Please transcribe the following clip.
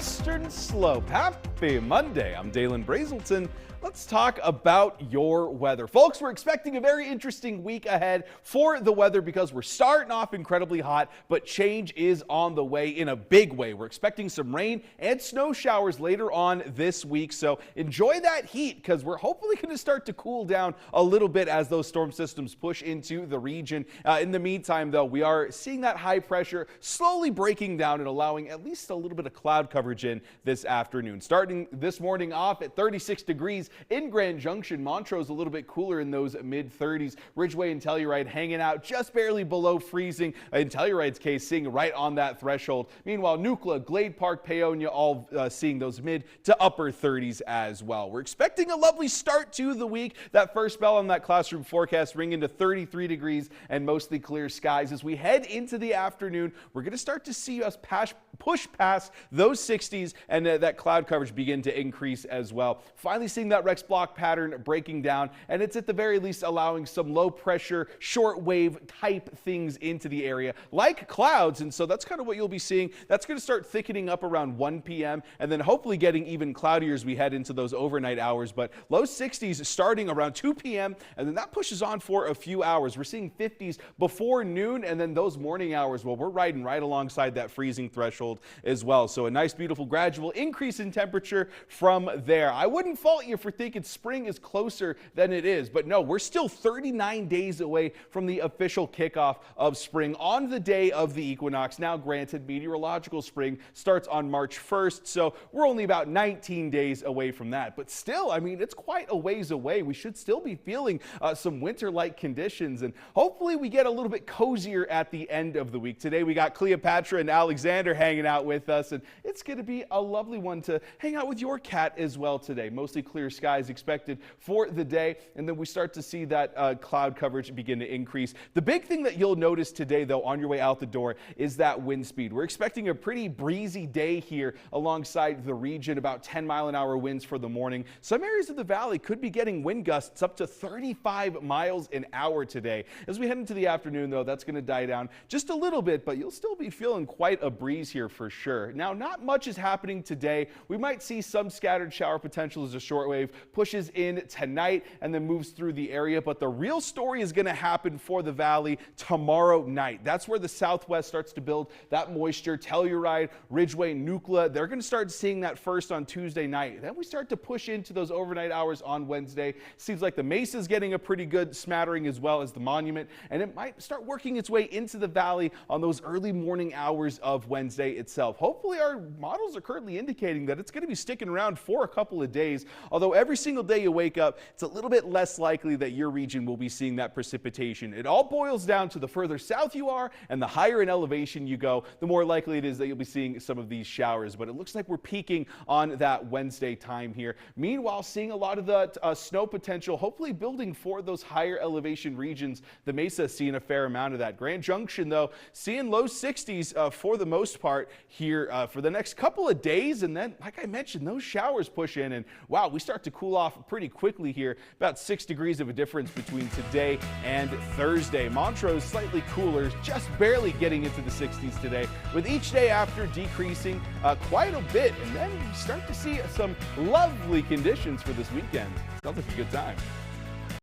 Western Slope. Happy Monday. I'm Dalen Brazelton. Let's talk about your weather. Folks, we're expecting a very interesting week ahead for the weather because we're starting off incredibly hot, but change is on the way in a big way. We're expecting some rain and snow showers later on this week, so enjoy that heat because we're hopefully going to start to cool down a little bit as those storm systems push into the region. In the meantime, though, we are seeing that high pressure slowly breaking down and allowing at least a little bit of cloud coverage in this afternoon. Starting this morning off at 36 degrees in Grand Junction. Montrose a little bit cooler in those mid-30s. Ridgeway and Telluride hanging out just barely below freezing. In Telluride's case, seeing right on that threshold. Meanwhile, Nucla, Glade Park, Paonia all seeing those mid to upper 30s as well. We're expecting a lovely start to the week. That first bell on that classroom forecast ringing to 33 degrees and mostly clear skies. As we head into the afternoon, we're going to start to see us push past those 60s and that cloud coverage begin to increase as well. Finally seeing that Rex block pattern breaking down, and it's at the very least allowing some low pressure shortwave type things into the area like clouds, and so that's kind of what you'll be seeing. That's going to start thickening up around 1 p.m. and then hopefully getting even cloudier as we head into those overnight hours, but low 60s starting around 2 p.m. and then that pushes on for a few hours. We're seeing 50s before noon, and then those morning hours, well, we're riding right alongside that freezing threshold as well. So a nice, beautiful, gradual increase in temperature from there. I wouldn't fault you for thinking spring is closer than it is, but no, we're still 39 days away from the official kickoff of spring on the day of the equinox. Now, granted, meteorological spring starts on March 1st, so we're only about 19 days away from that. But still, I mean, it's quite a ways away. We should still be feeling some winter-like conditions, and hopefully we get a little bit cozier at the end of the week. Today, we got Cleopatra and Alexander hanging out with us, and it's going to be a lovely one to hang out with your cat as well today. Mostly clear skies expected for the day, and then we start to see that cloud coverage begin to increase. The big thing that you'll notice today, though, on your way out the door is that wind speed. We're expecting a pretty breezy day here alongside the region, about 10-mile-an-hour winds for the morning. Some areas of the valley could be getting wind gusts up to 35 miles an hour today. As we head into the afternoon, though, that's going to die down just a little bit, but you'll still be feeling quite a breeze here for sure. Now, not much is happening today. We might see some scattered shower potential as a shortwave pushes in tonight and then moves through the area, but the real story is going to happen for the valley tomorrow night. That's where the southwest starts to build that moisture. Telluride, Ridgeway, Nucla, they're going to start seeing that first on Tuesday night. Then we start to push into those overnight hours on Wednesday. Seems like the Mesa is getting a pretty good smattering as well as the Monument, and it might start working its way into the valley on those early morning hours of Wednesday itself. Hopefully our models are currently indicating that it's going to be sticking around for a couple of days, although every single day you wake up, it's a little bit less likely that your region will be seeing that precipitation. It all boils down to the further south you are and the higher in elevation you go, the more likely it is that you'll be seeing some of these showers, but it looks like we're peaking on that Wednesday time here. Meanwhile, seeing a lot of the snow potential, hopefully building for those higher elevation regions. The Mesa seeing a fair amount of that. Grand Junction, though, seeing low 60s for the most part here for the next couple of days, and then, like I mentioned, those showers push in, and wow, we start to cool off pretty quickly here. About 6 degrees of a difference between today and Thursday. Montrose slightly cooler, just barely getting into the 60s today, with each day after decreasing quite a bit, and then we start to see some lovely conditions for this weekend. Sounds like a good time.